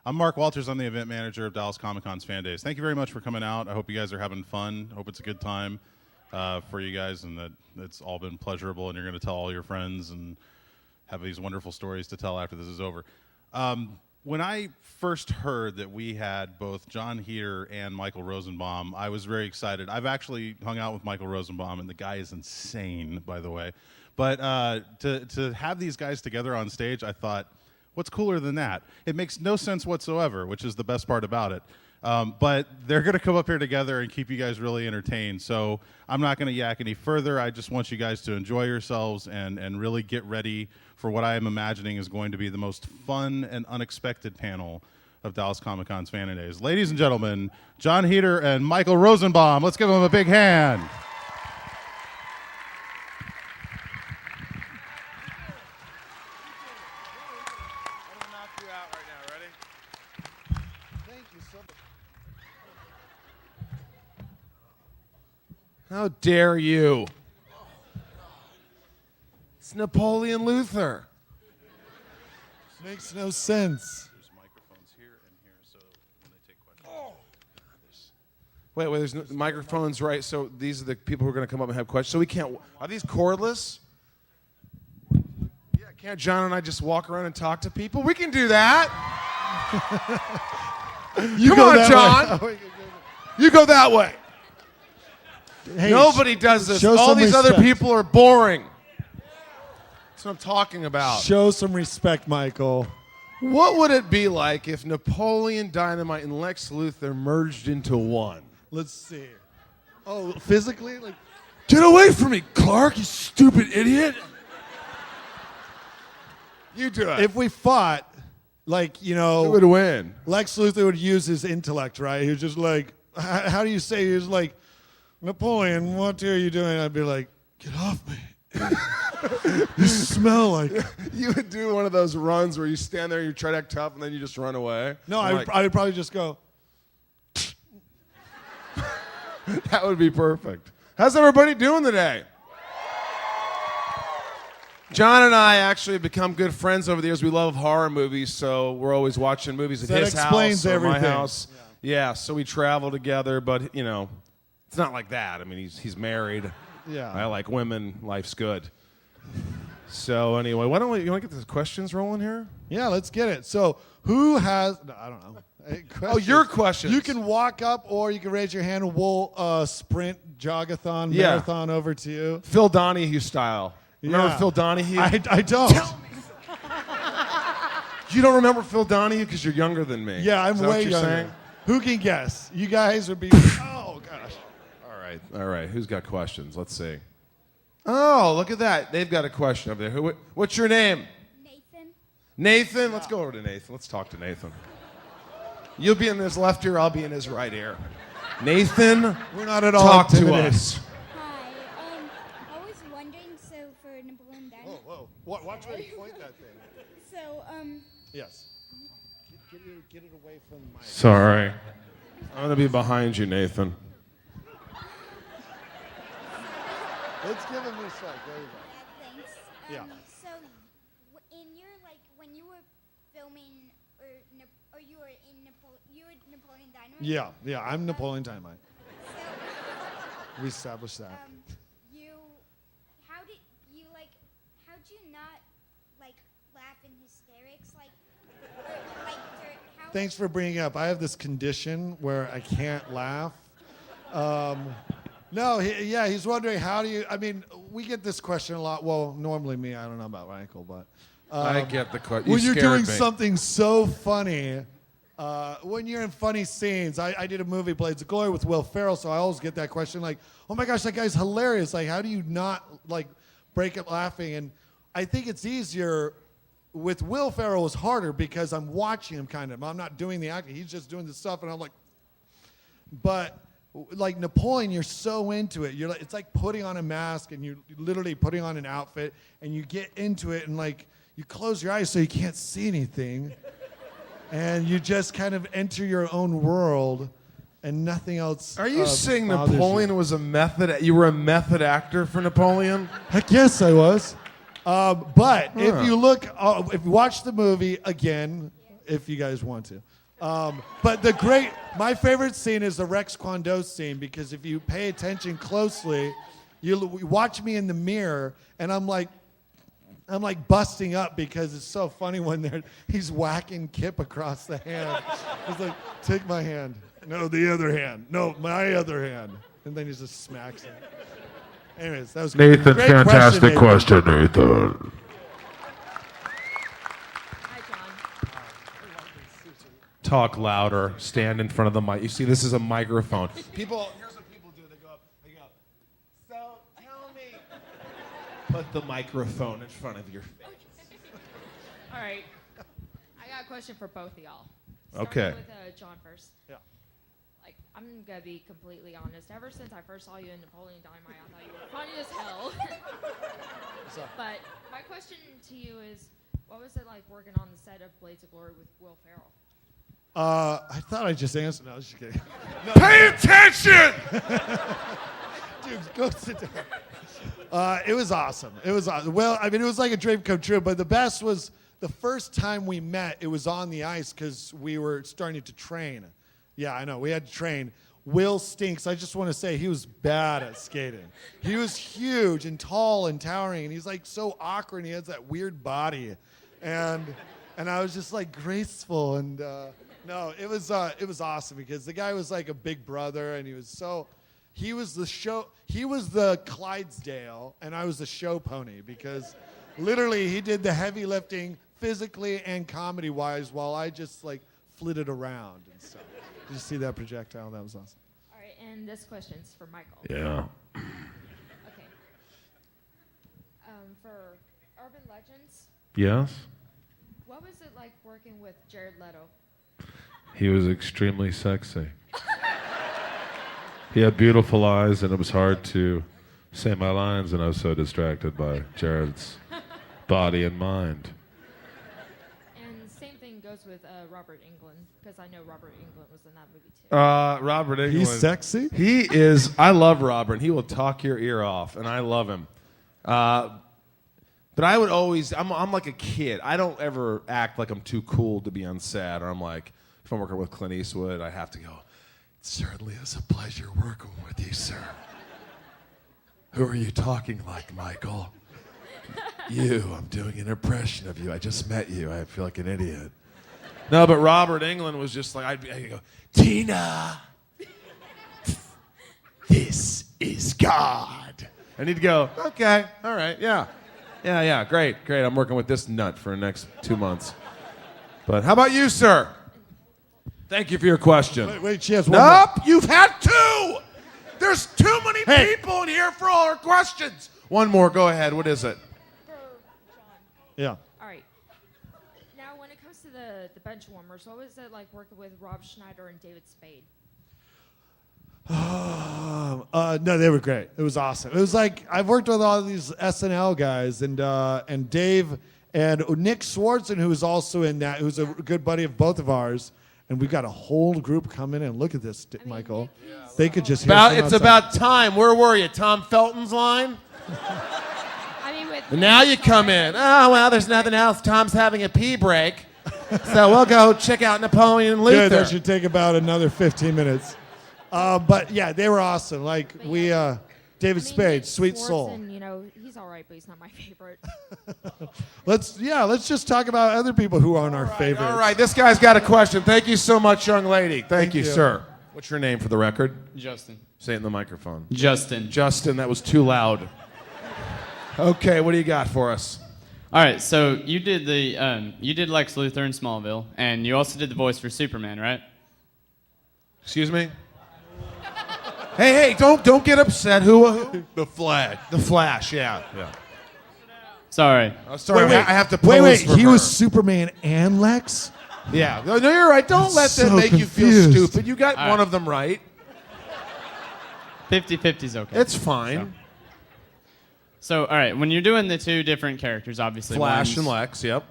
I'm Mark Walters. I'm the event manager of Dallas Comic Con's Fan Days. Thank you very much for coming out. I hope you guys are having fun. I hope it's a good time for you guys and that it's all been pleasurable and you're going to tell all your friends and have these wonderful stories to tell after this is over. When I first heard that we had both Jon Heder and Michael Rosenbaum, I was very excited. I've actually hung out with Michael Rosenbaum, and the guy is insane, by the way. But to have these guys together on stage, I thought, what's cooler than that? It makes no sense whatsoever, which is the best part about it. But they're going to come up here together and keep you guys really entertained. So I'm not going to yak any further. I just want you guys to enjoy yourselves and really get ready for what I am imagining is going to be the most fun and unexpected panel of Dallas Comic Con's Fan Days. Ladies and gentlemen, Jon Heder and Michael Rosenbaum. Let's give them a big hand. How dare you? It's Napoleon Luther. Makes no sense. There's microphones here and here, so when they take questions. Wait, there's no, microphones, right? So these are the people who are going to come up and have questions. So we can't. Are these cordless? Yeah, can't John and I just walk around and talk to people? We can do that. Come on, John. You go that way. Hey, Nobody does this. show All some these other respect. people are boring. That's what I'm talking about. Show some respect, Michael. What would it be like if Napoleon Dynamite and Lex Luthor merged into one? Let's see. Oh, physically? Like, Get away from me, Clark, you stupid idiot. You do it. if we fought, like, you Who know, would win? Lex Luthor would use his intellect, right? He was just like, how do you say? He was like, Napoleon, what are you doing? I'd be like, get off me. You smell like. You would do one of those runs where you stand there, you try to act tough, and then you just run away. No, I'm I would probably just go. That would be perfect. How's everybody doing today? John and I actually have become good friends over the years. We love horror movies, so we're always watching movies at That his explains house or my everything. house. Yeah, so we travel together, but, you know, it's not like that. I mean, he's married. Yeah. I like women. Life's good. So anyway, you want to get the questions rolling here? Yeah, let's get it. So, who has? No, I don't know. Oh, your questions. You can walk up, or you can raise your hand, and we'll sprint, jogathon, Yeah. marathon over to you. Phil Donahue style. Remember Yeah. Phil Donahue? I don't. You don't remember Phil Donahue because you're younger than me. Yeah, I'm Is that what way you're younger. saying? Who can guess? You guys would be. Oh gosh. All right. Who's got questions? Let's see. Oh, look at that. They've got a question over there. What's your name? Nathan. Nathan? Let's go over to Nathan. Let's talk to Nathan. You'll be in his left ear. I'll be in his right ear. Nathan, We're not at all talk to intimidated. us. Hi. I was wondering, so for Napoleon Dynamite. Whoa. Watch where you point that thing. So, Yes. Get it away from my. Sorry. I'm going to be behind you, Nathan. Let's give him respect. There you go. thanks. Yeah. So, in your when you were filming, or you were Napoleon Dynamite. Yeah. I'm Napoleon Dynamite. So, We established that. how'd you not laugh in hysterics how? Thanks for bringing it up. I have this condition where I can't laugh. No, he's wondering how do you. I mean, we get this question a lot. Well, normally me. I don't know about Michael, but I get the question. when you're doing something so funny, when you're in funny scenes, I did a movie, Blades of Glory, with Will Ferrell, so I always get that question like, oh my gosh, that guy's hilarious. Like, how do you not break up laughing? And I think it's easier. With Will Ferrell, it's harder because I'm watching him kind of. I'm not doing the acting. He's just doing the stuff, and I'm like, but like Napoleon, you're so into it. It's like putting on a mask, and you're literally putting on an outfit, and you get into it, and you close your eyes so you can't see anything, and you just kind of enter your own world, and nothing else. Are you saying bothers Napoleon you. was you were a method actor for Napoleon? Heck yes, I was. But if you look, if you watch the movie again, if you guys want to, But my favorite scene is the Rex Kwon Do scene, because if you pay attention closely, you watch me in the mirror, and I'm like busting up because it's so funny when he's whacking Kip across the hand. It's like, take my hand. No, the other hand. No, my other hand. And then he just smacks him. Anyways, that was Nathan, great fantastic question, Nathan. Hi, John. Talk louder. Stand in front of the mic. You see, this is a microphone. Here's what people do. They go, so tell me. Put the microphone in front of your face. All right. I got a question for both of y'all. Okay. Starting with John first. Yeah. Like, I'm going to be completely honest. Ever since I first saw you in Napoleon Dynamite, I thought you were funny as hell. But my question to you is, what was it like working on the set of Blades of Glory with Will Ferrell? I thought I just answered. No, I was just kidding. Pay attention! Dude, go sit down. It was awesome. It was awesome. Well, I mean, it was like a dream come true, but the best was the first time we met, it was on the ice because we were starting to train. Yeah, I know. We had to train. Will stinks. I just want to say he was bad at skating. He was huge and tall and towering, and he's like so awkward, and he has that weird body. And I was just like graceful, and no, it was awesome because the guy was like a big brother, and he was the Clydesdale, and I was the show pony, because literally he did the heavy lifting physically and comedy-wise while I just like flitted around and stuff. Did you see that projectile? That was awesome. All right, and this question's for Michael. Yeah. Okay. For Urban Legends, Yes? what was it like working with Jared Leto? He was extremely sexy. He had beautiful eyes, and it was hard to say my lines, and I was so distracted by Jared's body and mind. And same thing goes with Robert Englund, because I know Robert Englund was in that movie too. Robert Englund. He's sexy? He is. I love Robert. He will talk your ear off, and I love him. But I would always, I'm like a kid. I don't ever act like I'm too cool to be on set, or I'm like, if I'm working with Clint Eastwood, I have to go, it certainly is a pleasure working with you, sir. Who are you talking like, Michael? You. I'm doing an impression of you. I just met you. I feel like an idiot. No, but Robert Englund was just like, I'd go, Tina, this is God. And he'd go, okay, all right, yeah. Yeah, great. I'm working with this nut for the next 2 months. But how about you, sir? Thank you for your question. Wait, she has one Nope, more. you've had two. There's too many people in here for all our questions. One more, go ahead. What is it? For John. Yeah. All right. Now, when it comes to the bench warmers, what was it like working with Rob Schneider and David Spade? No, they were great. It was awesome. It was like I've worked with all of these SNL guys, and Dave and Nick Swartzen, who was also in that, who's a good buddy of both of ours. And we've got a whole group coming in. Look at this, Michael. They could just hear It's about time. Where were you? Tom Felton's line? I mean, with And now you come in. Oh, well, there's nothing else. Tom's having a pee break. So we'll go check out Napoleon Good, Luther. that should take about another 15 minutes. But yeah, they were awesome. Like David Spade, Nick sweet soul. Swartzen, you know, he's all right, but he's not my favorite. Let's just talk about other people who aren't our favorites. All right, this guy's got a question. Thank you so much, young lady. Thank you, you. sir. What's your name for the record? Justin. Say it in the microphone. Justin. Justin, that was too loud. Okay, what do you got for us? All right, so you did you did Lex Luthor in Smallville, and you also did the voice for Superman, right? Excuse me? Hey, don't get upset. Who? The Flash. The Flash, yeah. Sorry. Oh, sorry, Wait, I have to pose Wait, for he her. was Superman and Lex? Yeah. No, you're right. Don't let them so make you feel confused. stupid. You got All one right. of them right. 50-50's okay. It's fine. So, all right, when you're doing the two different characters, obviously. Flash one's- and Lex, yep.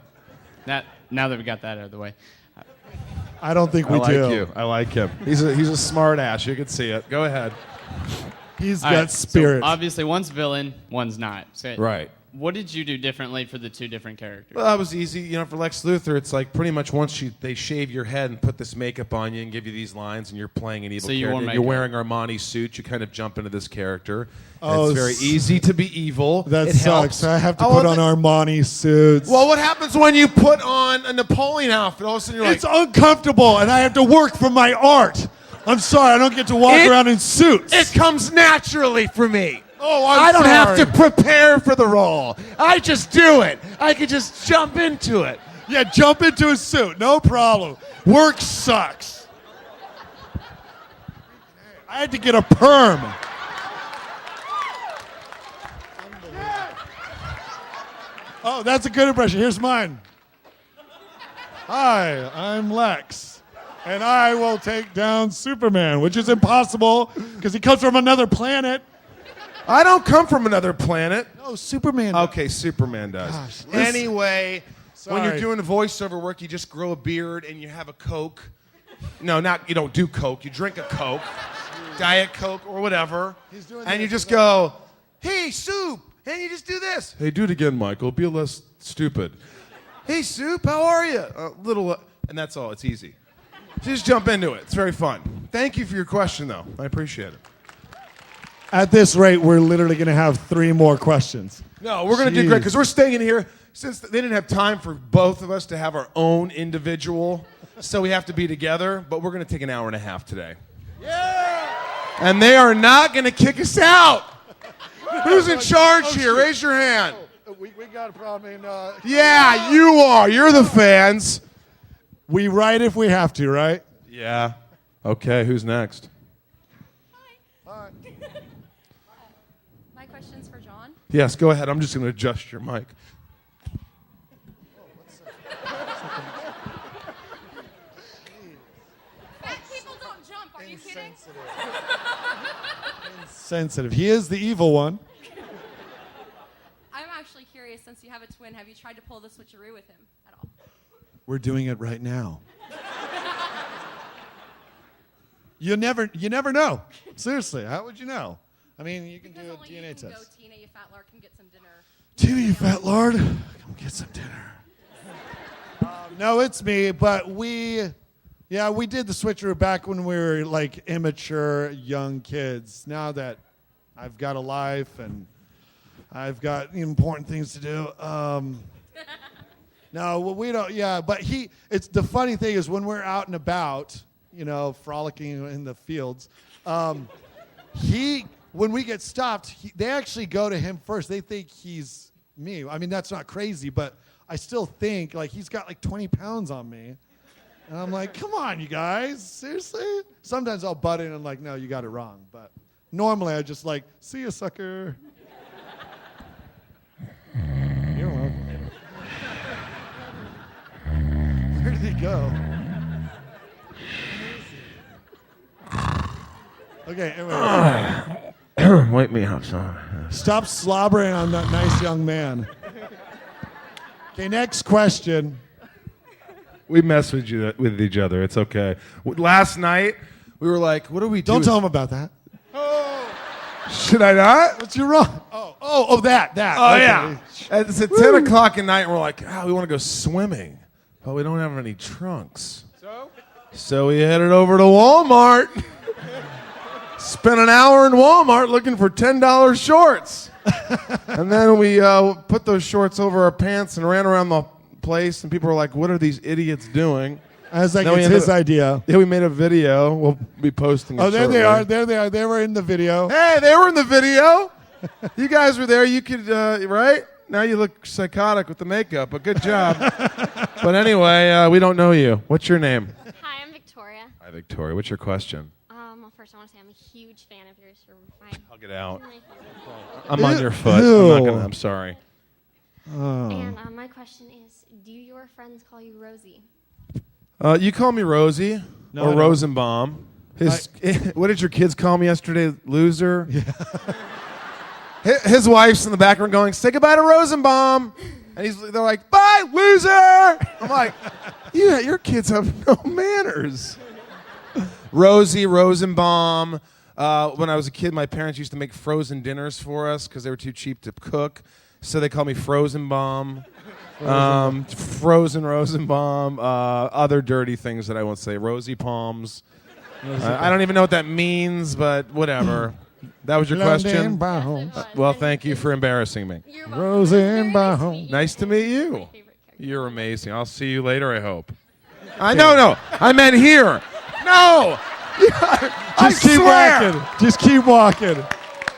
Now that we got that out of the way. I don't think I we like do. you. I like him. He's a smart ass. You can see it. Go ahead. He's All got right, spirit. So obviously, one's villain, one's not. So Right. what did you do differently for the two different characters? Well, that was easy. You know, for Lex Luthor, it's like pretty much once they shave your head and put this makeup on you and give you these lines and you're playing an evil So you character. wore And you're makeup. wearing Armani suits. You kind of jump into this character. Oh, And it's very easy to be evil. That it sucks. helps. I have to Oh, put well, on Armani suits. Well, what happens when you put on a Napoleon outfit? All of a sudden you're It's uncomfortable, and I have to work for my art. I'm sorry, I don't get to walk around in suits. It comes naturally for me. Oh, I don't have to sorry. prepare for the role. I just do it. I can just jump into it. Yeah, jump into a suit, no problem. Work sucks. I had to get a perm. Oh, that's a good impression. Here's mine. Hi, I'm Lex, and I will take down Superman, which is impossible because he comes from another planet. I don't come from another planet. No, Superman. Okay, Superman does. Gosh, listen. Anyway, when you're Sorry. doing voiceover work, you just grow a beard and you have a Coke. No, you don't do Coke. You drink a Coke, Diet Coke or whatever, He's doing and you this. just go, "Hey, Soup," and you just do this. Hey, do it again, Michael. Be less stupid. Hey, Soup, how are you? And that's all. It's easy. Just jump into it. It's very fun. Thank you for your question, though. I appreciate it. At this rate, we're literally going to have 3 more questions. No, we're going to do great Jeez. because we're staying in here since they didn't have time for both of us to have our own individual, so we have to be together. But we're going to take an hour and a half today. Yeah! And they are not going to kick us out. Who's in charge here? Raise your hand. We got a problem. Yeah, you are. You're the fans. We write if we have to, right? Yeah. Okay, who's next? Hi. My question's for Jon. Yes, go ahead. I'm just going to adjust your mic. People don't jump. Are you kidding? Sensitive. He is the evil one. I'm actually curious, since you have a twin, have you tried to pull the switcheroo with him at all? We're doing it right now. You never know. Seriously, how would you know? I mean, you can Because do a only DNA you can test. go, Tina, you fat lark, and get some dinner. Tina, you fat lord, come get some dinner. No, it's me, but we did the switcheroo back when we were like immature young kids. Now that I've got a life and I've got important things to do. No, well, we don't. Yeah, but it's the funny thing is when we're out and about, frolicking in the fields, when we get stopped, they actually go to him first. They think he's me. I mean, that's not crazy, but I still think like he's got like 20 pounds on me. And I'm like, come on, you guys, seriously? Sometimes I'll butt in and like, no, you got it wrong. But normally I just like, see ya, sucker. You're welcome. Where did he go? Okay, anyway. Wake me up, son. Stop slobbering on that nice young man. Okay, next question. We mess with each other. It's okay. Last night, we were like, what do we do? Don't tell him about that. Should I not? What's your wrong? That. Oh, Okay. yeah. It's at 10 o'clock at night, and we're like, we want to go swimming, but we don't have any trunks. So we headed over to Walmart. Spent an hour in Walmart looking for $10 shorts. And then we put those shorts over our pants and ran around the place, and people were like, what are these idiots doing? I was like, Then we it's ended his up- idea. Yeah, we made a video. We'll be posting it Oh, there shortly. they are. There they are. They were in the video. Hey, they were in the video. You guys were there. You could, right? Now you look psychotic with the makeup, but good job. But anyway, we don't know you. What's your name? Hi, I'm Victoria. Hi, Victoria. What's your question? Well, first I want to say I'm a huge fan of yours. You're I'll get out. my favorite. I'm on your foot. Ew. I'm sorry. And my question is, do your friends call you Rosie? You call me Rosie No, or I don't. Rosenbaum. What did your kids call me yesterday? Loser? Yeah. His wife's in the background going, say goodbye to Rosenbaum. And they're like, bye, loser. I'm like, your kids have no manners. Rosie, Rosenbaum. When I was a kid, my parents used to make frozen dinners for us because they were too cheap to cook. so they call me Frozenbaum. Frozen Rosenbaum. Other dirty things that I won't say. Rosy Palms. I don't even know what that means, but whatever. That was your question? Well, thank you for embarrassing me. Rosenbaum. Nice to meet you. You're amazing. I'll see you later, I hope. No. I meant here. No. Just keep walking. Just keep walking.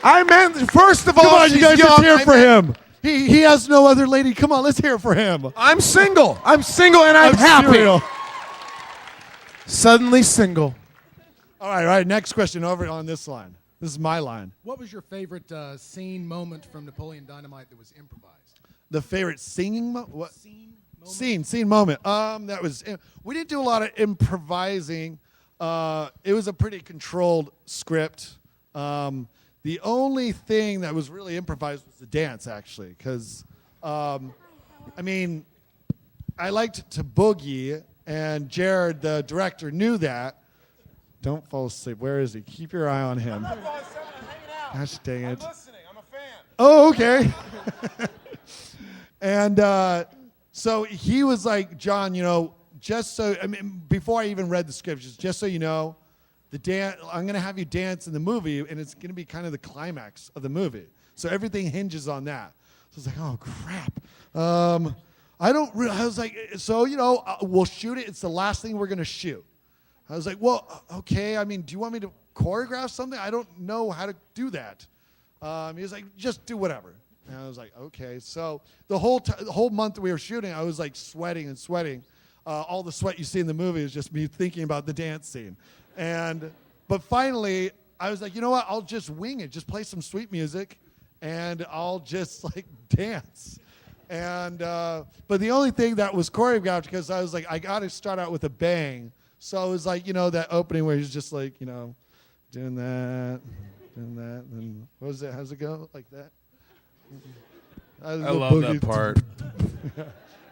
I meant, first of all, Come on, you guys, young. let's hear it for him. He has no other lady. Come on, let's hear it for him. I'm single. I'm single and I'm happy. Cereal. Suddenly single. All right. Next question over on this line. This is my line. What was your favorite scene moment from Napoleon Dynamite that was improvised? The favorite singing moment? Scene moment? Scene moment. That was. We didn't do a lot of improvising. It was a pretty controlled script. The only thing that was really improvised was the dance, actually, because, I liked to boogie, and Jared, the director, knew that. Don't fall asleep. Where is he? Keep your eye on him. Gosh dang it. I'm listening. I'm a fan. Oh, okay. And so he was like, John, before I even read the script, just so you know, I'm going to have you dance in the movie, and it's going to be kind of the climax of the movie. So everything hinges on that. So I was like, oh, crap. I was like, we'll shoot it. It's the last thing we're going to shoot. I was like, well, okay. Do you want me to choreograph something? I don't know how to do that. He was like, just do whatever. And I was like, okay. So the whole month that we were shooting, I was like sweating and sweating. All the sweat you see in the movie is just me thinking about the dance scene. But finally, I was like, you know what? I'll just wing it. Just play some sweet music, and I'll just like dance. But the only thing that was choreographed, because I was like, I got to start out with a bang. So it was like, that opening where he's just like, doing that, and what was it? How's it go? Like that? I love that part.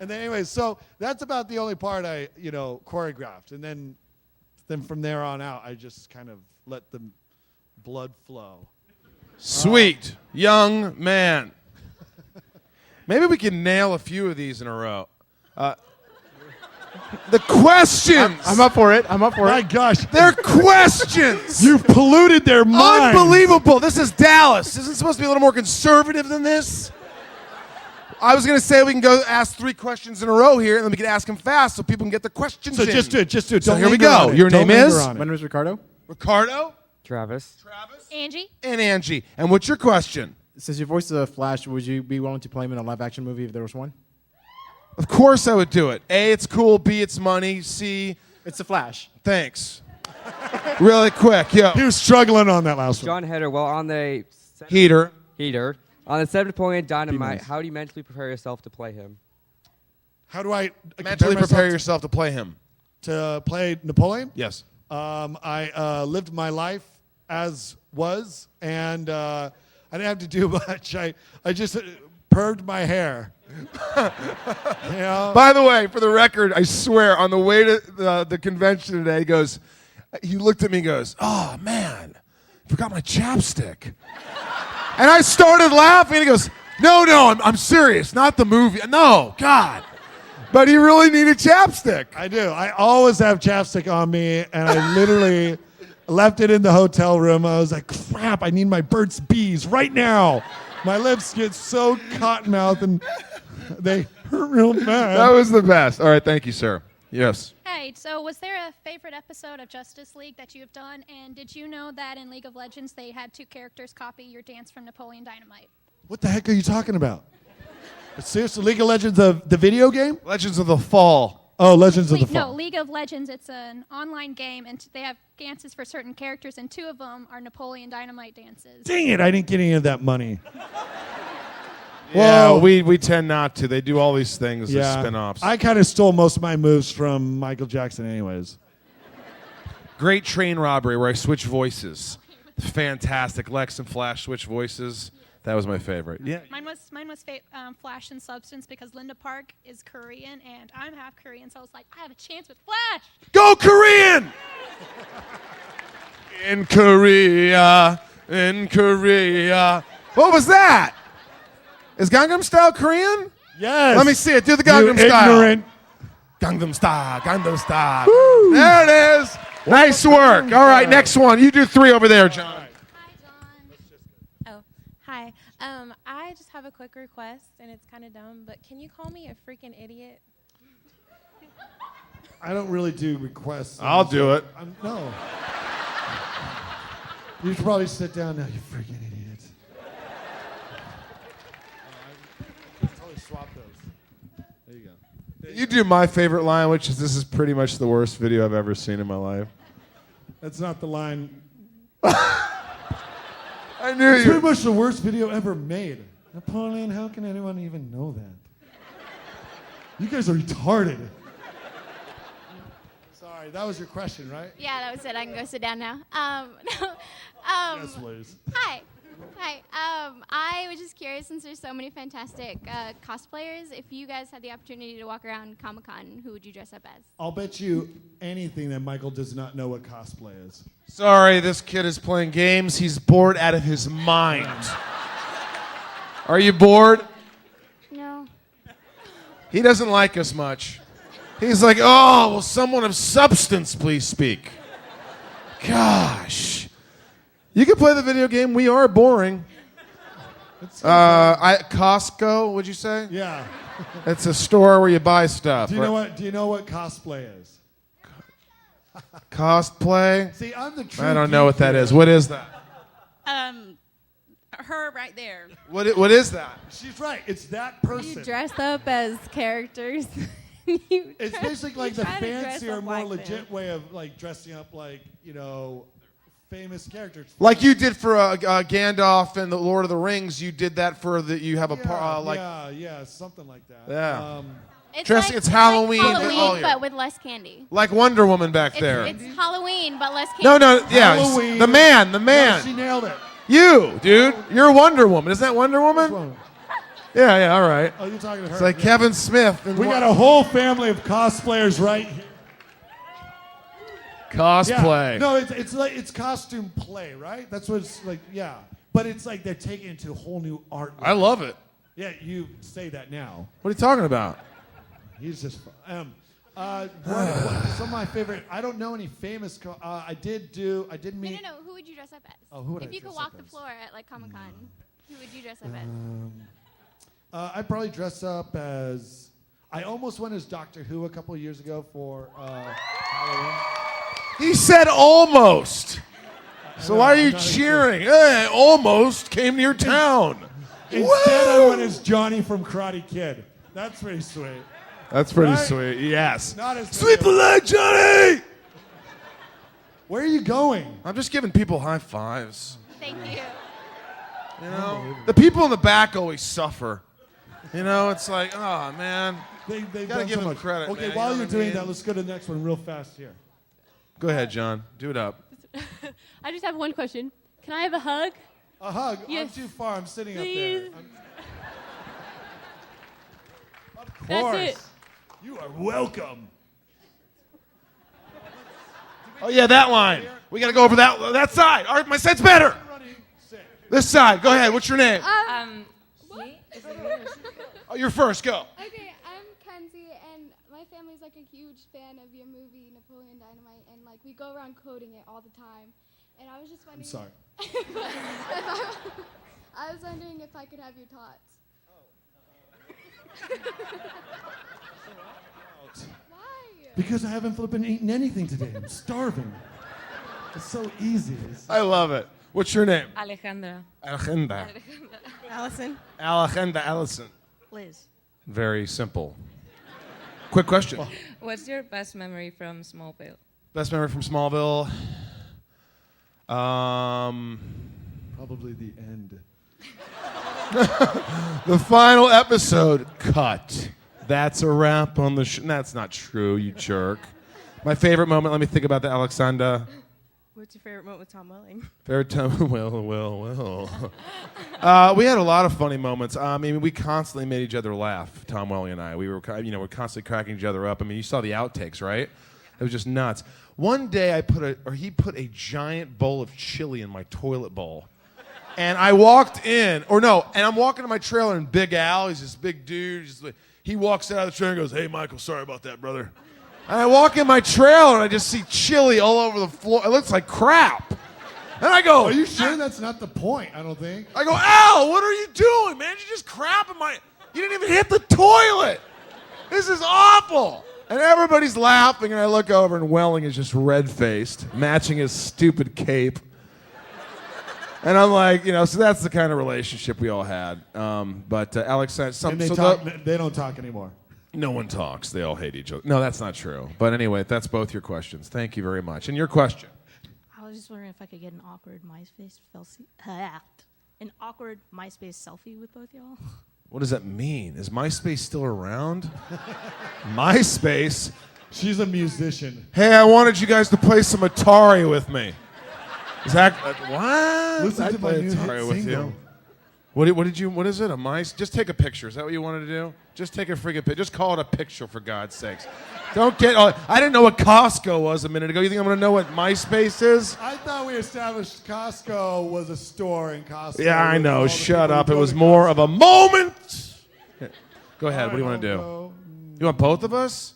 And then anyway, so that's about the only part I, choreographed. And then from there on out, I just kind of let the blood flow. Sweet young man. Maybe we can nail a few of these in a row. The questions. I'm up for it. My gosh. They're questions. You've polluted their minds. Unbelievable. This is Dallas. Isn't it supposed to be a little more conservative than this? I was going to say we can go ask 3 questions in a row here, and then we can ask them fast so people can get the questions in. So just do it. So Don't here we linger go. on it. Your Don't name is? linger on it. My name is Ricardo. Ricardo? Travis. Angie? And Angie. And what's your question? Since your voice is a Flash, would you be willing to play him in a live-action movie if there was one? Of course I would do it. A, it's cool. B, it's money. C, it's the Flash. Thanks. Really quick. Yo. He was struggling on that last one. Jon Heder, well, on the... Heater. On the 7th Napoleon Dynamite, how do you mentally prepare yourself to play him? How do I Mentally prepare yourself to play him? To play Napoleon? Yes. I lived my life as was, and I didn't have to do much. I just permed my hair. By the way, for the record, I swear, on the way to the convention today, he looked at me and goes, oh, man, I forgot my chapstick. And I started laughing, and he goes, no, I'm serious, not the movie. No, God. But he really needed chapstick. I do. I always have chapstick on me, and I literally left it in the hotel room. I was like, crap, I need my Burt's Bees right now. My lips get so cottonmouth, and they hurt real bad. That was the best. All right, thank you, sir. Yes. Hey, so was there a favorite episode of Justice League that you have done? And did you know that in League of Legends they had 2 characters copy your dance from Napoleon Dynamite? What the heck are you talking about? Seriously, League of Legends, the video game? Legends of the Fall. Oh, Legends of the Fall. No, League of Legends, it's an online game, and they have dances for certain characters, and 2 of them are Napoleon Dynamite dances. Dang it, I didn't get any of that money. Yeah, Well, we tend not to. They do all these things as spin-offs. I kind of stole most of my moves from Michael Jackson anyways. Great train robbery where I switch voices. Fantastic. Lex and Flash switch voices. That was my favorite. Yeah. Mine was Flash and Substance because Linda Park is Korean, and I'm half Korean, so I was like, I have a chance with Flash. Go Korean! In Korea, in Korea. What was that? Is Gangnam Style Korean? Yes. Let me see it. Do the Gangnam You Style. ignorant. Gangnam Style. Gangnam Style. There it is. Nice work. All right, next one. You do 3 over there, John. Oh, hi. I just have a quick request, and it's kind of dumb, but can you call me a freaking idiot? I don't really do requests. I'll do it. No. You should probably sit down now, you freaking idiot. I can totally swap those. There you go. You do my favorite line, which is this is pretty much the worst video I've ever seen in my life. That's not the line. I knew It's you. pretty much the worst video ever made. Napoleon, how can anyone even know that? You guys are retarded. Sorry, that was your question, right? Yeah, that was it. I can go sit down now. Yes, please. Hi. I was just curious, since there's so many fantastic cosplayers, if you guys had the opportunity to walk around Comic-Con, who would you dress up as? I'll bet you anything that Michael does not know what cosplay is. Sorry, this kid is playing games. He's bored out of his mind. Are you bored? No. He doesn't like us much. He's like, oh, will someone of substance please speak? Gosh. You can play the video game. We are boring. Costco, would you say? Yeah. It's a store where you buy stuff. Do you know what cosplay is? Cosplay? See, I'm the true I don't know geek what that here. is. What is that? Her right there. What is that? She's right. It's that person. You dress up as characters. It's basically like the try to dress fancier, up more like legit them. way of like dressing up like, famous characters. Like you did for Gandalf and the Lord of the Rings, you did that for you have a yeah, something like that. Yeah. It's Halloween, like but Halloween, all year. but with less candy. Like Wonder Woman back there. It's Halloween, but less candy. No, yeah, Halloween. the man. No, she nailed it. You, dude, you're Wonder Woman. Is that Wonder Woman? Yeah, all right. Oh, you're talking to her. It's like Yeah. Kevin Smith. And We got a whole family of cosplayers right here. cosplay. Yeah. No, it's costume play, right? That's what it's like. Yeah, but it's like they're taking it to a whole new art. I love it. Yeah, you say that now. What are you talking about? He's just. Some of my favorite. I don't know any famous. I did meet. No. Who would you dress up as? Oh, who would If I you could dress walk up the as? floor at like Comic-Con, who would you dress up as? I'd probably dress up as. I almost went as Doctor Who a couple years ago for Halloween. He said almost. So why are you I'm not cheering? Hey, almost came to your town. Instead, I went as Johnny from Karate Kid. That's pretty sweet. That's pretty Right? sweet. Yes. Not as Sweep the leg, Johnny! Where are you going? I'm just giving people high fives. Thank you. You know, the people in the back always suffer. You know, it's like, oh man. They've Gotta done give so them much. credit. Okay, man, while you know you're what I doing mean? that, let's go to the next one real fast here. Go ahead, John. Do it up. I just have one question. Can I have a hug? A hug? Yes. I'm too far. I'm sitting Please. up there. Of That's course. it. You are welcome. Oh yeah, that line. We gotta go over that side. All right, my side's better. This side. Go ahead. What's your name? Me? Is it Oh, you're first. Go. Okay, I'm Kenzie, and my family's like a huge fan of your movie Napoleon Dynamite, and like we go around quoting it all the time. And I was just wondering. I'm sorry. I was wondering if I could have your tots. Why? Because I haven't flipping eaten anything today. I'm starving. It's so easy. I love it. What's your name? Alejandra. Alejandra. Allison. Alejandra Allison. Liz. Very simple. Quick question. What's your best memory from Smallville? Best memory from Smallville. Probably the end. The final episode. Cut. That's a wrap on the show. That's not true, you jerk. My favorite moment, let me think about that, Alexandra. What's your favorite moment with Tom Welling? Favorite time? Well. We had a lot of funny moments. I mean, we constantly made each other laugh, Tom Welling and I. We're constantly cracking each other up. I mean, you saw the outtakes, right? It was just nuts. One day he put a giant bowl of chili in my toilet bowl. And I walked in, and I'm walking to my trailer, and Big Al, he's this big dude. He walks out of the trailer and goes, "Hey, Michael, sorry about that, brother." And I walk in my trailer, and I just see chili all over the floor. It looks like crap. And I go, Are you sure that's not the point? I don't think. I go, "Al, what are you doing, man? You just crap in my... You didn't even hit the toilet. This is awful." And everybody's laughing, and I look over, and Welling is just red-faced, matching his stupid cape. And I'm like, so that's the kind of relationship we all had. But Alex said something. They don't talk anymore. No one talks. They all hate each other. No, that's not true. But anyway, that's both your questions. Thank you very much. And your question? I was just wondering if I could get an awkward MySpace selfie with both y'all. What does that mean? Is MySpace still around? MySpace? She's a musician. Hey, I wanted you guys to play some Atari with me. Is that what? Listen to my new Atari hit with single. you. What is it? A mice? Just take a picture. Is that what you wanted to do? Just take a friggin' picture. Just call it a picture, for God's sakes. Don't get all... I didn't know what Costco was a minute ago. You think I'm going to know what MySpace is? I thought we established Costco was a store in Costco. Yeah, I know. Shut up. It was more of a moment. Go ahead. What do you want to do? You want both of us?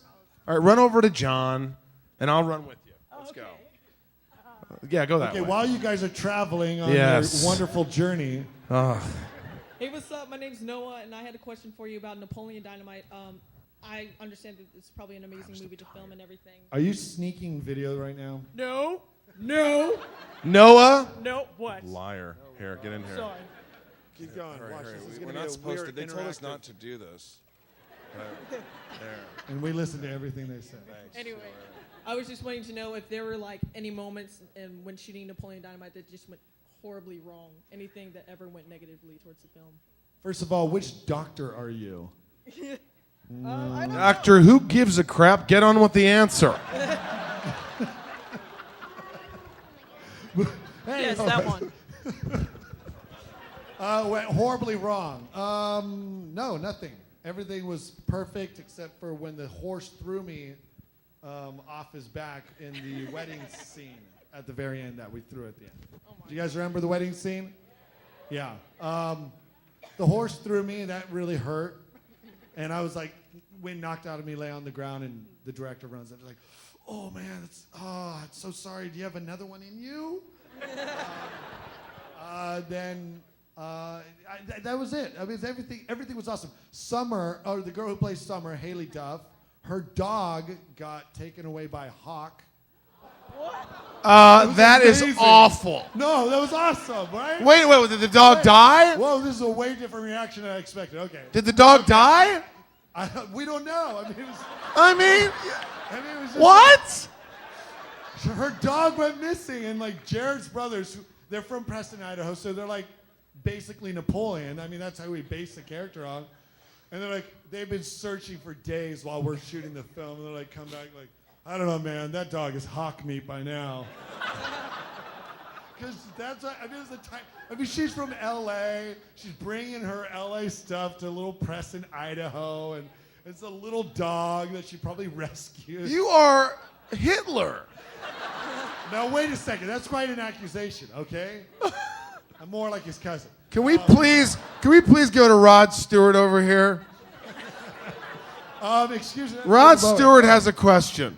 All right, run over to John, and I'll run with you. Let's go. Yeah, go that way. Okay, while you guys are traveling on Yes. your wonderful journey. Hey, what's up? My name's Noah, and I had a question for you about Napoleon Dynamite. I understand that it's probably an amazing movie to film and everything. Are you sneaking video right now? No. Noah? No, what? Liar. Here, get in here. Sorry. Keep going. Watch this. It's We're gonna not be a supposed to. weird They told us interactive- not to do this. There. And we listened to everything they said. Anyway, I was just wanting to know if there were like any moments when shooting Napoleon Dynamite that just went horribly wrong. Anything that ever went negatively towards the film. First of all, which doctor are you? Doctor, who gives a crap? Get on with the answer. Yes, that one. Went horribly wrong. No, nothing. Everything was perfect except for when the horse threw me off his back in the wedding scene at the very end that we threw at the end. Do you guys remember the wedding scene? Yeah. The horse threw me, and that really hurt. And I was like, wind knocked out of me, lay on the ground, and the director runs up. He's like, "Oh man, I'm so sorry. Do you have another one in you?" That was it. I mean, everything was awesome. Summer, the girl who plays Summer, Haley Duff, her dog got taken away by a hawk. That is amazing. awful. No, that was awesome, right? Wait, did the dog die? Whoa, this is a way different reaction than I expected. Okay. Did the dog die? We don't know. I mean, it was just What? her dog went missing, and like Jared's brothers, they're from Preston, Idaho, so they're like basically Napoleon. I mean, that's how we base the character on. And they're like, they've been searching for days while we're shooting the film, and they're like, come back like, "I don't know, man, that dog is hawk meat by now." Because that's what, I mean, it's the time. I mean, she's from L.A. She's bringing her L.A. stuff to little Preston, Idaho, and it's a little dog that she probably rescued. You are Hitler. Now, wait a second. That's quite an accusation, okay? I'm more like his cousin. Can we please go to Rod Stewart over here? Excuse me. Rod Stewart has a question.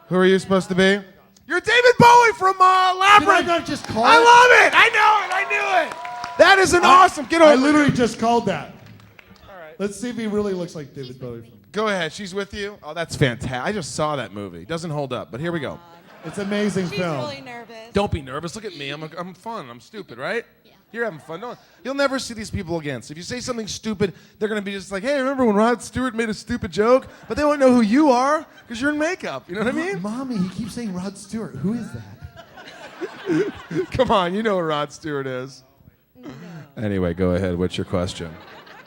Who are you supposed to be? You're David Bowie from Labyrinth. Did I not just call I it? love it. I know it. I knew it. That is an awesome. Get over I literally here. just called that. All right. Let's see if he really looks like David Bowie. Go ahead. She's with you. Oh, that's fantastic. I just saw that movie. It doesn't hold up, but here we go. It's an amazing film. Really nervous. Don't be nervous. Look at me. I'm fun. I'm stupid, right? Yeah. You're having fun. No, you'll never see these people again. So if you say something stupid, they're going to be just like, "Hey, remember when Rod Stewart made a stupid joke?" But they won't know who you are because you're in makeup. You know what I mean? Mommy, he keeps saying Rod Stewart. Who is that? Come on, you know who Rod Stewart is. No. Anyway, go ahead. What's your question?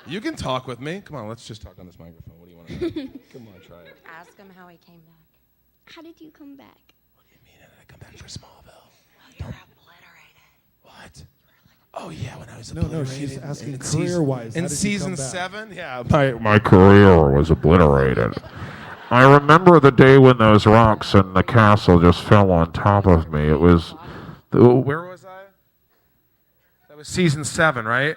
You can talk with me. Come on, let's just talk on this microphone. What do you want to know? Come on, try it. Ask him how he came back. How did you come back? I come back for Smallville. You're obliterated. What? Oh yeah, when I was No, obliterated. she's asking in career-wise. How In did you season come back? 7, yeah. My career was obliterated. I remember the day when those rocks in the castle just fell on top of me. It was... Where was I? That was season 7, right?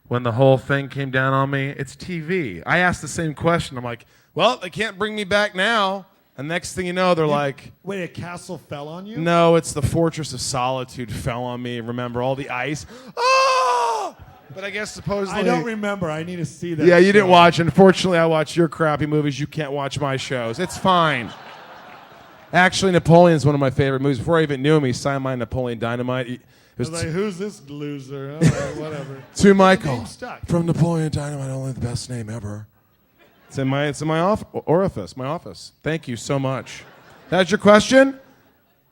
When the whole thing came down on me. It's TV. I asked the same question. I'm like, well, they can't bring me back now. And next thing you know, they're like... Wait, a castle fell on you? No, it's the Fortress of Solitude fell on me. Remember all the ice? Oh! But I guess supposedly... I don't remember. I need to see that. Yeah, you didn't show. watch. Unfortunately, I watch your crappy movies. You can't watch my shows. It's fine. Actually, Napoleon's one of my favorite movies. Before I even knew him, he signed my Napoleon Dynamite. It was like, who's this loser? All right, whatever. To Michael, The name stuck. from Napoleon Dynamite, only the best name ever. It's in my orifice, my office. Thank you so much. That's your question?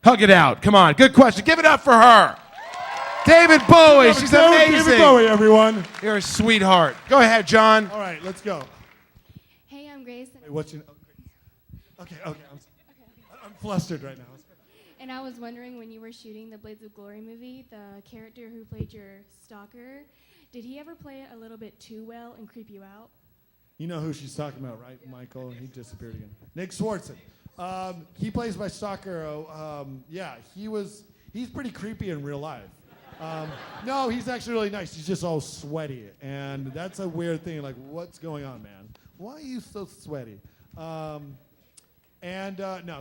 Hug it out. Come on, good question. Give it up for her. David Bowie, she's amazing. David Bowie, everyone. You're a sweetheart. Go ahead, John. All right, let's go. Hey, I'm Grace. Wait, what's your... Okay. I'm flustered right now. And I was wondering, when you were shooting the Blades of Glory movie, the character who played your stalker, did he ever play it a little bit too well and creep you out? You know who she's talking about, right, Michael? He disappeared again. Nick Swartzen. He plays my stalker. He's pretty creepy in real life. No, he's actually really nice. He's just all sweaty. And that's a weird thing. Like, what's going on, man? Why are you so sweaty? No,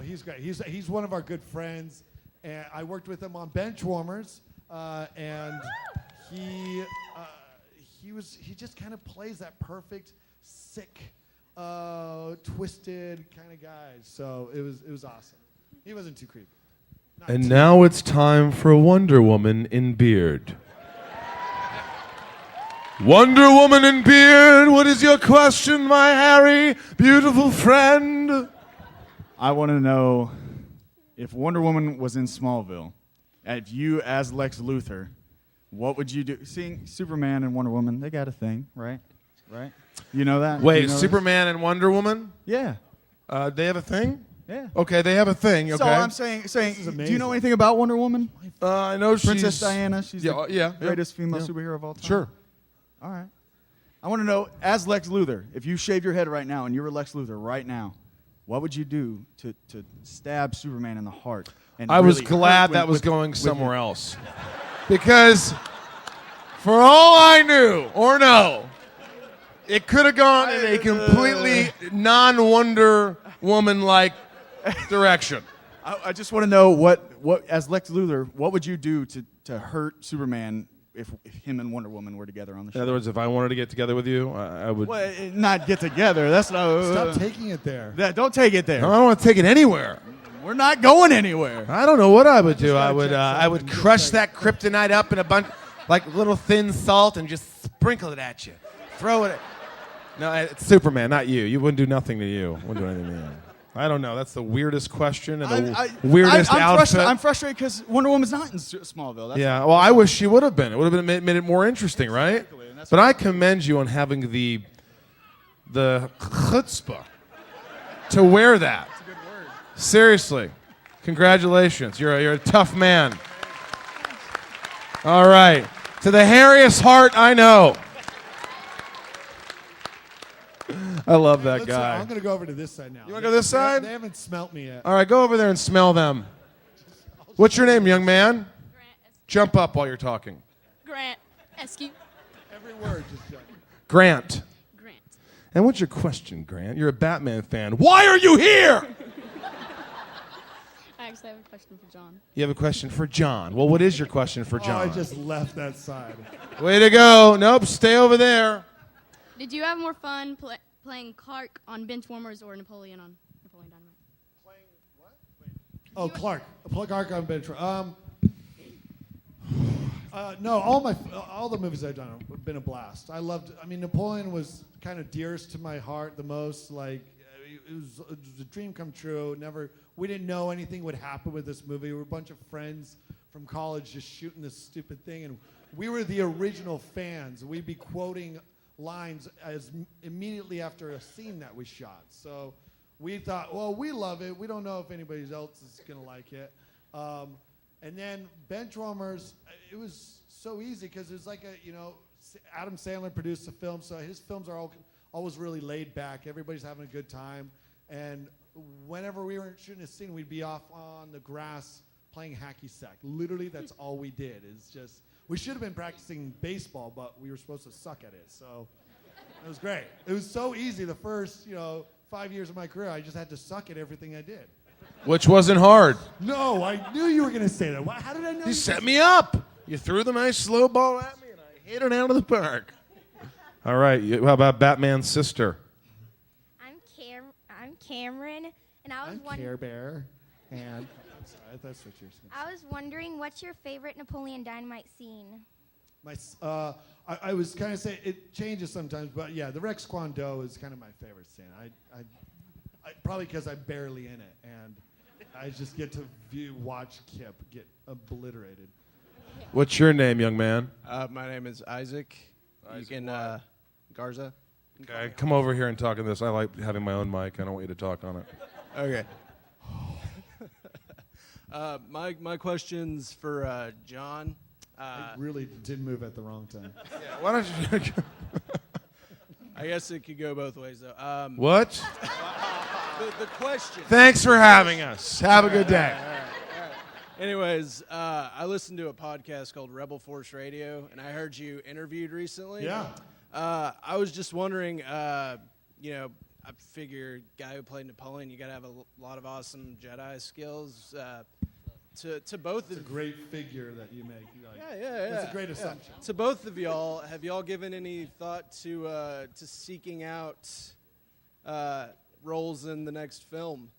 he's great. He's one of our good friends. And I worked with him on Benchwarmers. And he just kind of plays that perfect, sick, twisted kind of guy. So it was awesome. He wasn't too creepy. And now it's time for Wonder Woman in beard. Wonder Woman in beard, what is your question, my Harry, beautiful friend? I want to know, if Wonder Woman was in Smallville, if you as Lex Luthor, what would you do? Seeing Superman and Wonder Woman, they got a thing, right? Right? You know that? Wait, you know Superman and Wonder Woman? Yeah. They have a thing? Yeah. Okay, they have a thing. Okay. So I'm saying, do you know anything about Wonder Woman? I know Princess she's... Diana. She's the greatest female superhero of all time. Sure. All right. I want to know, as Lex Luthor, if you shaved your head right now and you were Lex Luthor right now, what would you do to stab Superman in the heart? And I was really glad hurt that was with going with somewhere else. Because for all I knew, or no, it could have gone in a completely non-Wonder Woman-like direction. I just want to know what as Lex Luthor, what would you do to hurt Superman if him and Wonder Woman were together on the show? In other words, if I wanted to get together with you, I would... Well, not get together. That's not... Stop taking it there. Don't take it there. No, I don't want to take it anywhere. We're not going anywhere. I don't know what I would do. I would crush that kryptonite up in a bunch, like little thin salt, and just sprinkle it at you. Throw it. No, it's Superman, not you. You wouldn't do nothing to you. Wouldn't do anything to you. I don't know. That's the weirdest question and the weirdest outfit. I'm frustrated because Wonder Woman's not in Smallville. That's yeah, well, I wish she would have been. It would have been made it more interesting, right? Exactly, But I commend you on having the chutzpah to wear that. That's a good word. Seriously, congratulations. You're a tough man. All right, to the hairiest heart I know. I love that guy. I'm going to go over to this side now. You want to go this side? They haven't smelt me yet. All right, go over there and smell them. What's your name, young man? Jump up while you're talking. Grant Eskew. Every word just jump. Grant. Grant. And what's your question, Grant? You're a Batman fan. Why are you here? I actually have a question for John. You have a question for John. Well, what is your question for John? Oh, I just left that side. Way to go. Nope, stay over there. Did you have more fun playing Clark on Benchwarmers or Napoleon on Napoleon Dynamite? Playing what? Oh, Clark. Clark on Bench. No, all the movies I've done have been a blast. I mean, Napoleon was kind of dearest to my heart the most. Like, it was a dream come true. We didn't know anything would happen with this movie. We were a bunch of friends from college just shooting this stupid thing, and we were the original fans. We'd be quoting lines as immediately after a scene that we shot. So we thought, well, we love it. We don't know if anybody else is going to like it. And then Benchwarmers, it was so easy because it was like Adam Sandler produced the film, so his films are always really laid back. Everybody's having a good time. And whenever we were shooting a scene, we'd be off on the grass playing hacky sack. Literally, that's all we did. Is just We should have been practicing baseball, but we were supposed to suck at it. So it was great. It was so easy. The first, 5 years of my career, I just had to suck at everything I did. Which wasn't hard. No, I knew you were going to say that. How did I know? You set me up. You threw the nice slow ball at me, and I hit it out of the park. All right. How about Batman's sister? I'm Cameron, and I was wondering. Care Bear, and I'm sorry, that's what you're saying. I was wondering, what's your favorite Napoleon Dynamite scene? I was kind of saying it changes sometimes, but yeah, the Rex Kwon Do is kind of my favorite scene. I probably because I'm barely in it, and I just get to watch Kip get obliterated. What's your name, young man? My name is Isaac. You can Garza. Okay, come over here and talk on this. I like having my own mic. I don't want you to talk on it. Okay. My question's for John. I really did move at the wrong time. Yeah, why don't you? I guess it could go both ways, though. What? The question. Thanks for having us. Have a good day. All right. Anyways, I listened to a podcast called Rebel Force Radio, and I heard you interviewed recently. Yeah. I was just wondering, I figure guy who played Napoleon, you got to have a lot of awesome Jedi skills. To both It's a great figure that you make. Yeah. That's a great assumption. To both of y'all, have y'all given any thought to seeking out roles in the next film?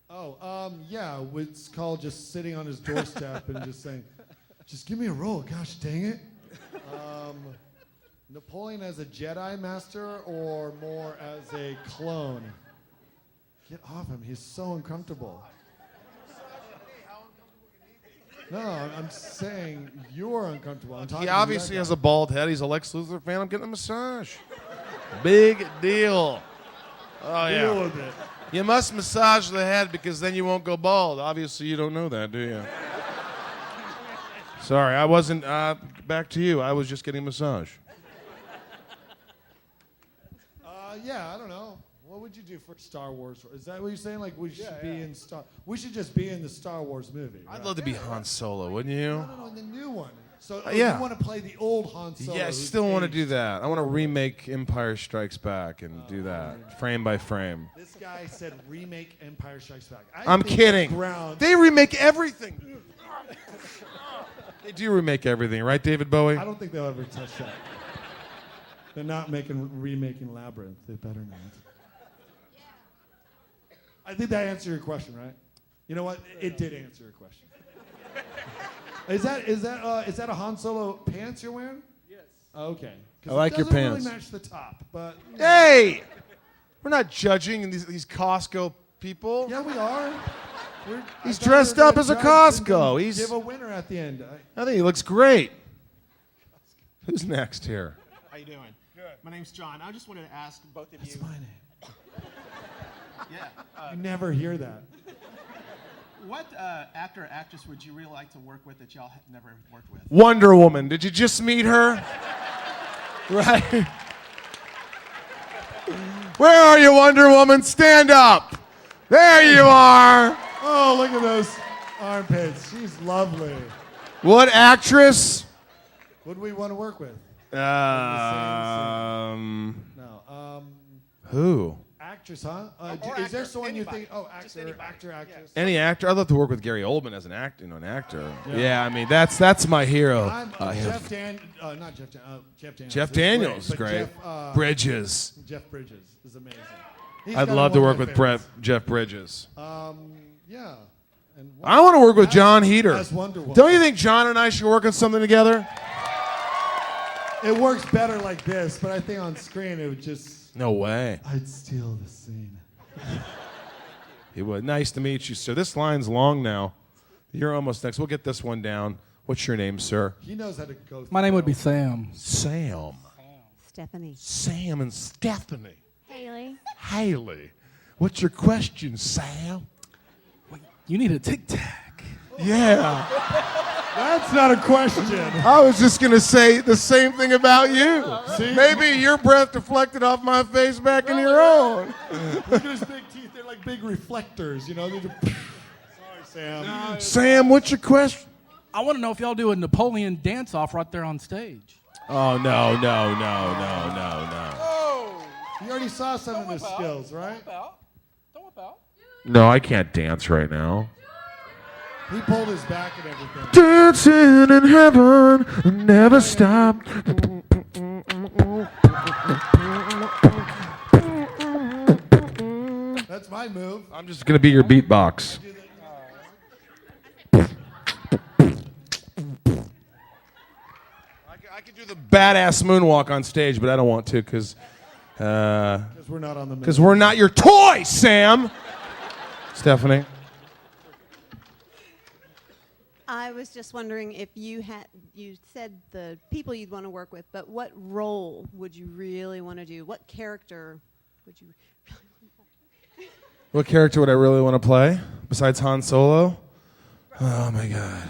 Yeah, it's called just sitting on his doorstep and just saying, just give me a role, gosh dang it. Napoleon as a Jedi master or more as a clone? Get off him, he's so uncomfortable. No, I'm saying you're uncomfortable. I'm talking He to obviously that has guy. a bald head. He's a Lex Luthor fan. I'm getting a massage. Big deal. Oh, yeah. Deal with it. You must massage the head because then you won't go bald. Obviously, you don't know that, do you? Sorry, I wasn't. Back to you. I was just getting a massage. Yeah, I don't know. What would you do for Star Wars? Is that what you're saying? Like we should be in Star? We should just be in the Star Wars movie. I'd love to be Han Solo, wouldn't you? No, the new one. So Yeah. you want to play the old Han Solo? Yeah, I who's still want to aged. do that. I want to remake Empire Strikes Back and do that frame by frame. This guy said remake Empire Strikes Back. I'm kidding. They remake everything. They do remake everything, right, David Bowie? I don't think they'll ever touch that. They're not remaking Labyrinth. They better not. I think that answered your question, right? You know what? It did answer your question. Is that a Han Solo pants you're wearing? Yes. Okay. 'Cause I like your it doesn't pants. really match the top, but Hey! We're not judging these Costco people. yeah, we are. He's dressed up as a Costco. He's. Give a winner at the end. I think he looks great. Who's next here? How you doing? Good. My name's John. I just wanted to ask both of you. That's my name. Yeah. You never hear that. What actor or actress would you really like to work with that y'all never worked with? Wonder Woman. Did you just meet her? Right. Where are you, Wonder Woman? Stand up. There you are. Oh, look at those armpits. She's lovely. What actress? What do we want to work with? Who? Actress, huh? Is there someone you think? Oh, actor, actress. Any actor? I'd love to work with Gary Oldman as an actor. Yeah, I mean that's my hero. Jeff Daniels. Jeff Daniels is great. Bridges. Jeff Bridges is amazing. I'd love to work with Jeff Bridges. Yeah. And I want to work with Jon Heder. as Wonder Woman. Don't you think John and I should work on something together? It works better like this, but I think on screen it would just. No way. I'd steal the scene. He would. Nice to meet you, sir. This line's long now. You're almost next. We'll get this one down. What's your name, sir? He knows how to go. My name would be Sam. Sam. Stephanie. Sam and Stephanie. Haley. Haley. What's your question, Sam? You need a tic tac. Yeah. That's not a question. I was just going to say the same thing about you. See? Maybe your breath deflected off my face back into your own. Look at his big teeth. They're like big reflectors, you know. Sorry, Sam. Sam, what's your question? I want to know if y'all do a Napoleon dance-off right there on stage. Oh, no. Oh, you already saw some of the skills, right? No, I can't dance right now. He pulled his back and everything. Dancing in heaven, never stop. That's my move. I'm just gonna be your beatbox. I could do the badass moonwalk on stage, but I don't want to because we're not on the. Because we're not your toy, Sam. Stephanie. I was just wondering if you said the people you'd want to work with, but what role would you really want to do? What character would you What character would I really want to play besides Han Solo? Oh my God.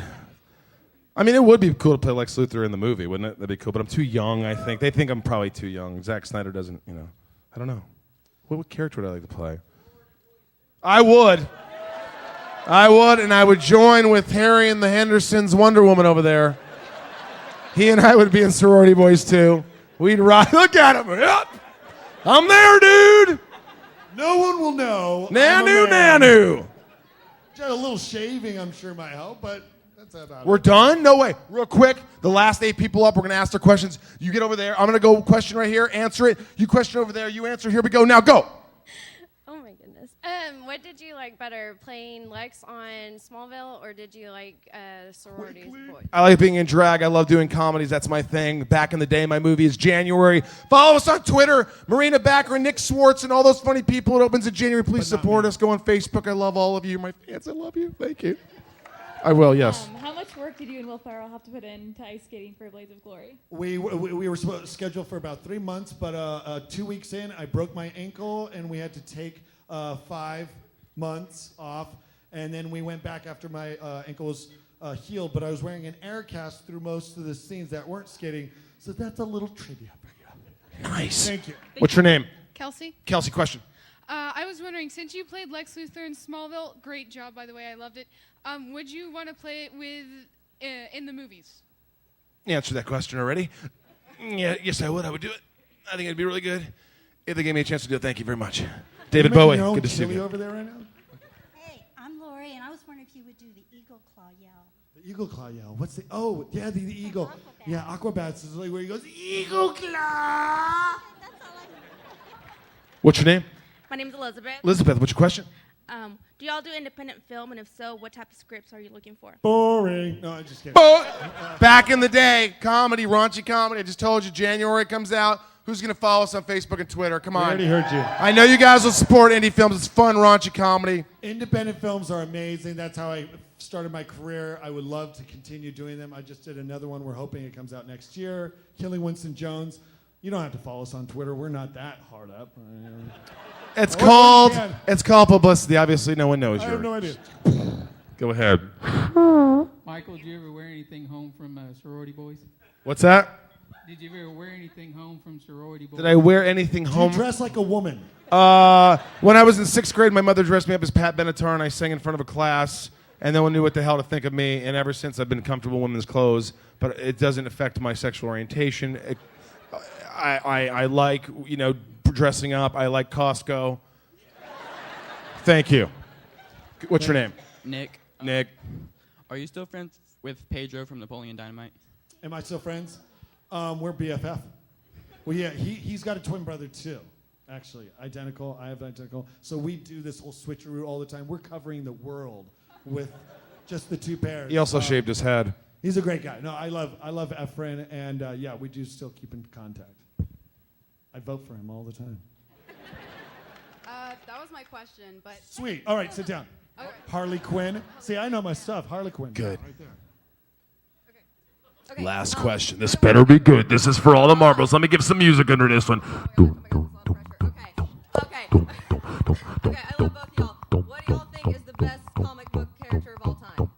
I mean, it would be cool to play Lex Luthor in the movie, wouldn't it? That'd be cool. But I'm too young, I think. They think I'm probably too young. Zack Snyder doesn't, I don't know. What character would I like to play? I would, and I would join with Harry and the Hendersons' Wonder Woman over there. He and I would be in Sorority Boys too. We'd ride. Look at him. Yep. I'm there, dude. No one will know. Nanu. Just a little shaving, I'm sure, might help, but that's about We're it. done? No way. Real quick, the last 8 people up, we're going to ask their questions. You get over there. I'm going to go question right here, answer it. You question over there, you answer. Here we go. Now go. Oh my goodness. What did you like better, playing Lex on Smallville, or did you like Sororities Boys? I like being in drag. I love doing comedies. That's my thing. Back in the day, my movie is January. Follow us on Twitter. Marina Backer, Nick Swartz, and all those funny people. It opens in January. Please support us. Go on Facebook. I love all of you. My fans, I love you. Thank you. I will, yes. How much work did you and Will Ferrell have to put into ice skating for Blades of Glory? We were scheduled for about 3 months, but 2 weeks in, I broke my ankle, and we had to take 5 months off, and then we went back after my ankle was healed, but I was wearing an air cast through most of the scenes that weren't skating, so that's a little trivia for you. Nice. Thank you. What's your name? Kelsey? Kelsey, question. I was wondering, since you played Lex Luthor in Smallville, great job, by the way, I loved it. Would you want to play it with in the movies? Answer that question already. Yeah, yes, I would. I would do it. I think it'd be really good if they gave me a chance to do it. Thank you very much. David Bowie, good to see you. Over there right now? Hey, I'm Lori, and I was wondering if you would do the eagle claw yell. The eagle claw yell. What's the? Oh, yeah, the eagle. Yeah, Aquabats is like where he goes, eagle claw. What's your name? My name is Elizabeth. Elizabeth, what's your question? Do y'all do independent film, and if so, what type of scripts are you looking for? Boring. No, I'm just kidding. Back in the day, comedy, raunchy comedy. I just told you, January comes out. Who's going to follow us on Facebook and Twitter? Come on. We already heard you. I know you guys will support indie films. It's fun, raunchy comedy. Independent films are amazing. That's how I started my career. I would love to continue doing them. I just did another one. We're hoping it comes out next year. Killing Winston Jones. You don't have to follow us on Twitter. We're not that hard up. It's called publicity. Obviously, no one knows I you. have no idea. Go ahead. Michael, did you ever wear anything home from Sorority Boys? What's that? Did you ever wear anything home from Sorority Boys? Did I wear anything home? Do you dress like a woman? When I was in 6th grade, my mother dressed me up as Pat Benatar, and I sang in front of a class, and no one knew what the hell to think of me. And ever since, I've been comfortable in women's clothes, but it doesn't affect my sexual orientation. I like, dressing up. I like Costco. Thank you. What's your name? Nick. Nick. Are you still friends with Pedro from Napoleon Dynamite? Am I still friends? We're BFF. Well, yeah, he's got a twin brother too, actually. Identical. I have identical. So we do this whole switcheroo all the time. We're covering the world with just the 2 pairs. He also shaved his head. He's a great guy. No, I love Efren, and yeah, we do still keep in contact. I vote for him all the time. That was my question, but... Sweet. All right, sit down. Okay. Harley Quinn. See, I know my stuff. Harley Quinn. Good. Right there. Okay. Last question. This better be good. This is for all the marbles. Let me give some music under this one. Okay, I love both y'all. What do y'all think is the best comic book character of all time?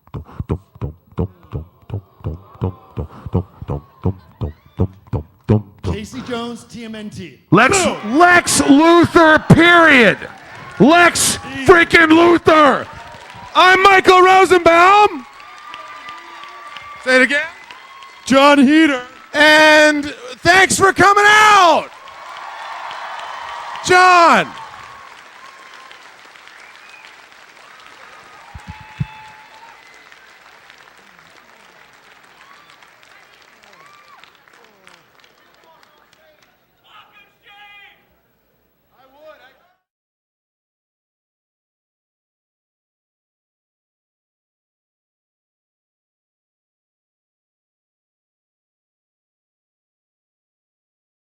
Casey Jones, TMNT. Lex Luthor, period. Lex freaking Luthor. I'm Michael Rosenbaum. Say it again. Jon Heder. And thanks for coming out. Jon.